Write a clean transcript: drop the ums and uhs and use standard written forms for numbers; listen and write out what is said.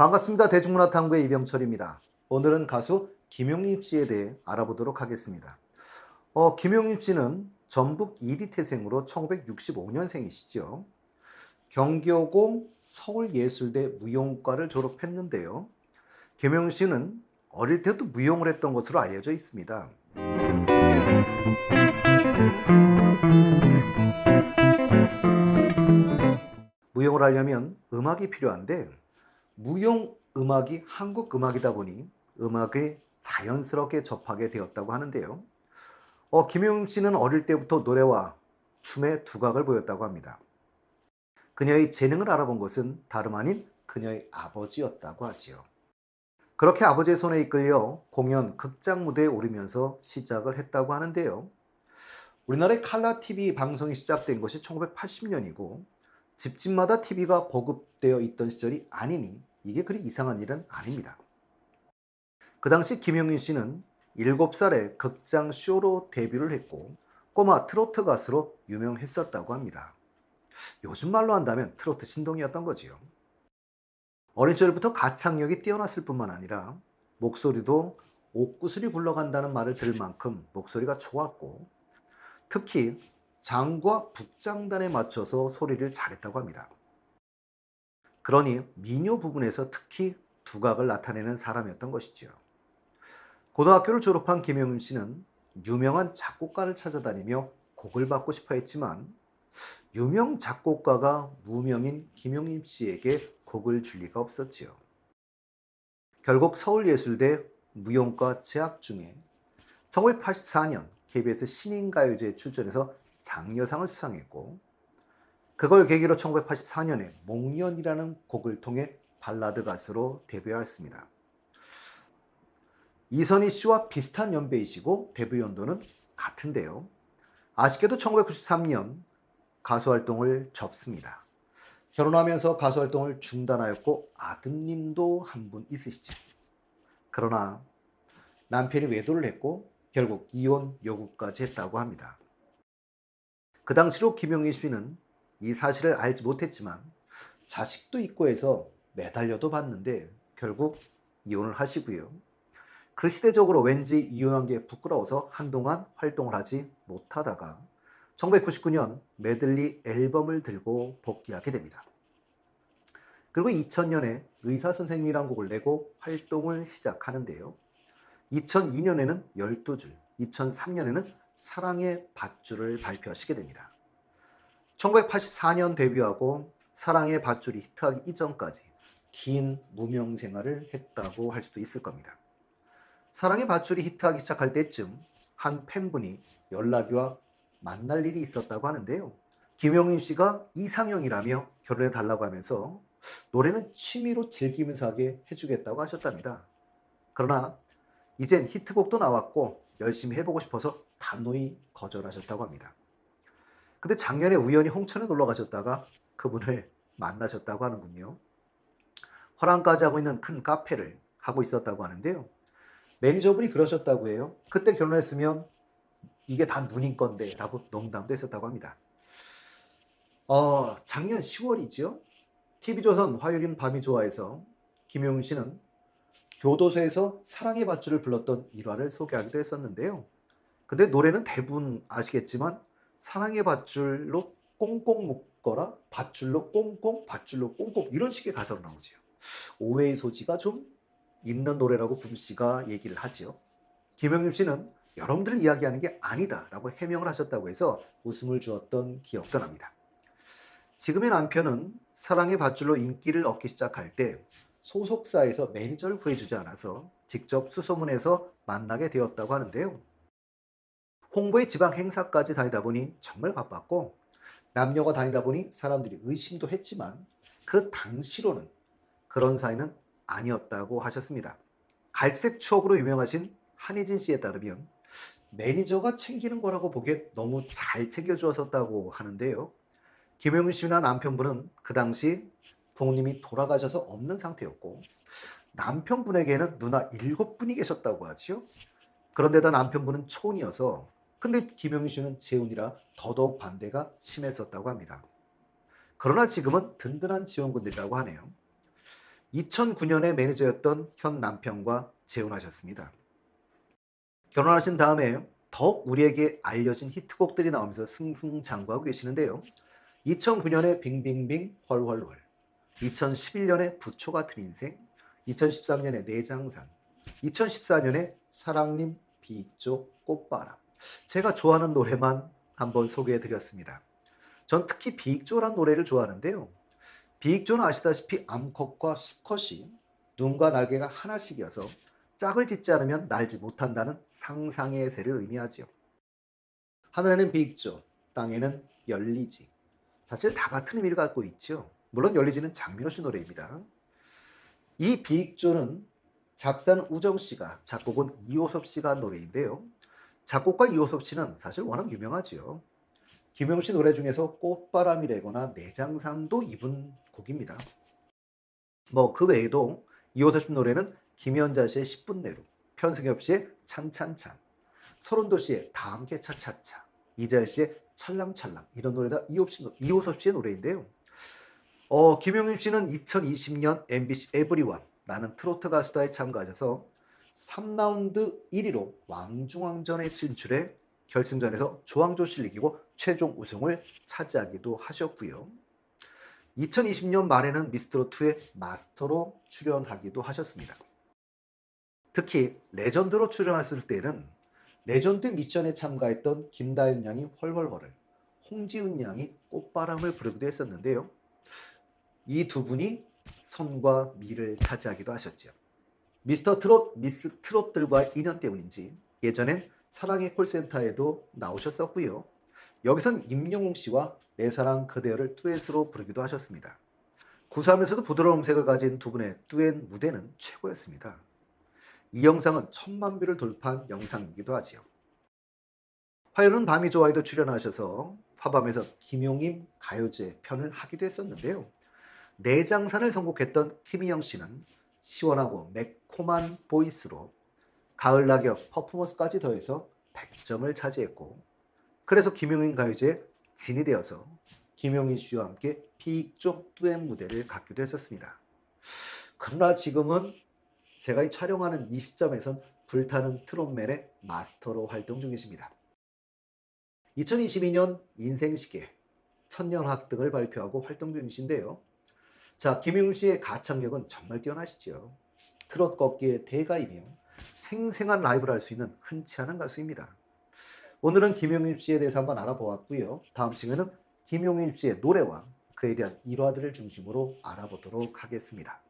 반갑습니다. 대중문화탐구의 이병철입니다. 오늘은 가수 김용림 씨에 대해 알아보도록 하겠습니다. 김용림 씨는 전북 이리태생으로 1965년생이시죠. 경기여고 서울예술대 무용과를 졸업했는데요. 김용림 씨는 어릴 때부터 무용을 했던 것으로 알려져 있습니다. 무용을 하려면 음악이 필요한데 무용 음악이 한국 음악이다 보니 음악에 자연스럽게 접하게 되었다고 하는데요. 김용임 씨는 어릴 때부터 노래와 춤의 두각을 보였다고 합니다. 그녀의 재능을 알아본 것은 다름 아닌 그녀의 아버지였다고 하지요. 그렇게 아버지의 손에 이끌려 공연, 극장 무대에 오르면서 시작을 했다고 하는데요. 우리나라의 칼라 TV 방송이 시작된 것이 1980년이고 집집마다 TV가 보급되어 있던 시절이 아니니 이게 그리 이상한 일은 아닙니다. 그 당시 김용림 씨는 7살에 극장 쇼로 데뷔를 했고 꼬마 트로트 가수로 유명했었다고 합니다. 요즘 말로 한다면 트로트 신동이었던 거지요. 어린 시절부터 가창력이 뛰어났을 뿐만 아니라 목소리도 옥구슬이 굴러간다는 말을 들을 만큼 목소리가 좋았고 특히 장과 북장단에 맞춰서 소리를 잘했다고 합니다. 그러니 민요 부분에서 특히 두각을 나타내는 사람이었던 것이죠. 고등학교를 졸업한 김용림 씨는 유명한 작곡가를 찾아다니며 곡을 받고 싶어 했지만 유명 작곡가가 무명인 김용림 씨에게 곡을 줄 리가 없었지요. 결국 서울예술대 무용과 재학 중에 1984년 KBS 신인가요제에 출전해서 장려상을 수상했고 그걸 계기로 1984년에 목련이라는 곡을 통해 발라드 가수로 데뷔하였습니다. 이선희 씨와 비슷한 연배이시고 데뷔 연도는 같은데요. 아쉽게도 1993년 가수 활동을 접습니다. 결혼하면서 가수 활동을 중단하였고 아드님도 한 분 있으시죠. 그러나 남편이 외도를 했고 결국 이혼 요구까지 했다고 합니다. 그 당시로 김용림 씨는 이 사실을 알지 못했지만 자식도 있고 해서 매달려도 봤는데 결국 이혼을 하시고요. 그 시대적으로 왠지 이혼한 게 부끄러워서 한동안 활동을 하지 못하다가 1999년 메들리 앨범을 들고 복귀하게 됩니다. 그리고 2000년에 의사선생님이란 곡을 내고 활동을 시작하는데요. 2002년에는 12줄, 2003년에는 사랑의 밧줄을 발표하시게 됩니다. 1984년 데뷔하고 사랑의 밧줄이 히트하기 이전까지 긴 무명 생활을 했다고 할 수도 있을 겁니다. 사랑의 밧줄이 히트하기 시작할 때쯤 한 팬분이 연락이 와 만날 일이 있었다고 하는데요. 김용림 씨가 이상형이라며 결혼해 달라고 하면서 노래는 취미로 즐기면서 하게 해주겠다고 하셨답니다. 그러나 이젠 히트곡도 나왔고 열심히 해보고 싶어서 단호히 거절하셨다고 합니다. 근데 작년에 우연히 홍천에 놀러 가셨다가 그분을 만나셨다고 하는군요. 화랑까지 하고 있는 큰 카페를 하고 있었다고 하는데요. 매니저분이 그러셨다고 해요. 그때 결혼했으면 이게 다 누님 건데 라고 농담도 했었다고 합니다. 작년 10월이죠. TV조선 화요일은 밤이 좋아해서 김용림 씨는 교도소에서 사랑의 밧줄을 불렀던 일화를 소개하기도 했었는데요. 근데 노래는 대부분 아시겠지만 사랑의 밧줄로 꽁꽁 묶어라 밧줄로 꽁꽁 밧줄로 꽁꽁 이런 식의 가사로 나오죠. 오해의 소지가 좀 있는 노래라고 부두 씨가 얘기를 하지요. 김용림 씨는 여러분들 이야기하는 게 아니다 라고 해명을 하셨다고 해서 웃음을 주었던 기억도 납니다. 지금의 남편은 사랑의 밧줄로 인기를 얻기 시작할 때 소속사에서 매니저를 구해주지 않아서 직접 수소문해서 만나게 되었다고 하는데요. 홍보의 지방 행사까지 다니다 보니 정말 바빴고 남녀가 다니다 보니 사람들이 의심도 했지만 그 당시로는 그런 사이는 아니었다고 하셨습니다. 갈색 추억으로 유명하신 한혜진 씨에 따르면 매니저가 챙기는 거라고 보기에 너무 잘 챙겨주었었다고 하는데요. 김용림 씨나 남편분은 그 당시 부모님이 돌아가셔서 없는 상태였고 남편분에게는 누나 7분이 계셨다고 하지요. 그런데다 남편분은 초혼이어서 근데 김용림 씨는 재혼이라 더더욱 반대가 심했었다고 합니다. 그러나 지금은 든든한 지원군들이라고 하네요. 2009년에 매니저였던 현 남편과 재혼하셨습니다. 결혼하신 다음에 더욱 우리에게 알려진 히트곡들이 나오면서 승승장구하고 계시는데요. 2009년에 빙빙빙 헐헐헐, 2011년에 부초 같은 인생, 2013년에 내장산, 2014년에 사랑님 비익조 꽃바람. 제가 좋아하는 노래만 한번 소개해 드렸습니다. 전 특히 비익조란 노래를 좋아하는데요. 비익조는 아시다시피 암컷과 수컷이 눈과 날개가 하나씩이어서 짝을 짓지 않으면 날지 못한다는 상상의 새를 의미하지요. 하늘에는 비익조, 땅에는 열리지. 사실 다 같은 의미를 갖고 있죠. 물론 열리지는 장민호 씨 노래입니다. 이 비익조는 작사는 우정 씨가, 작곡은 이호섭 씨가 한 노래인데요. 작곡가 이호섭 씨는 사실 워낙 유명하지요. 김용 씨 노래 중에서 꽃바람이라거나 내장산도 이분 곡입니다. 그 외에도 이호섭 씨 노래는 김연자 씨의 10분 내로, 편승엽 씨의 찬찬찬, 서른도 씨의 다 함께 차차차, 이자연 씨의 찰랑찰랑, 이런 노래 다 이호섭 씨의 노래인데요. 김용임 씨는 2020년 MBC 에브리원 나는 트로트 가수다에 참가하셔서 3라운드 1위로 왕중왕전에 진출해 결승전에서 조항조 씨를 이기고 최종 우승을 차지하기도 하셨고요. 2020년 말에는 미스트롯2의 마스터로 출연하기도 하셨습니다. 특히 레전드로 출연했을 때는 레전드 미션에 참가했던 김다현 양이 헐헐헐을, 홍지은 양이 꽃바람을 부르기도 했었는데요. 이 두 분이 선과 미를 차지하기도 하셨죠. 미스터 트롯, 미스 트롯들과의 인연 때문인지 예전엔 사랑의 콜센터에도 나오셨었고요. 여기선 임영웅 씨와 내 사랑 그대여를 듀엣으로 부르기도 하셨습니다. 구수하면서도 부드러운 음색을 가진 두 분의 듀엣 무대는 최고였습니다. 이 영상은 1000만 뷰를 돌파한 영상이기도 하지요. 화요일은 밤이 좋아에도 출연하셔서 화밤에서 김용임 가요제 편을 하기도 했었는데요. 내장산을 선곡했던 김희영 씨는 시원하고 매콤한 보이스로 가을 낙엽 퍼포먼스까지 더해서 100점을 차지했고, 그래서 김용임 가요제에 진이 되어서 김용임 씨와 함께 비익조 듀엣 무대를 갖기도 했었습니다. 그러나 지금은 제가 촬영하는 이 시점에선 불타는 트롯맨의 마스터로 활동 중이십니다. 2022년 인생시계 천년학 등을 발표하고 활동 중이신데요. 자, 김용임 씨의 가창력은 정말 뛰어나시죠. 트롯 걷기의 대가이며 생생한 라이브를 할 수 있는 흔치 않은 가수입니다. 오늘은 김용임 씨에 대해서 한번 알아보았고요. 다음 시간에는 김용임 씨의 노래와 그에 대한 일화들을 중심으로 알아보도록 하겠습니다.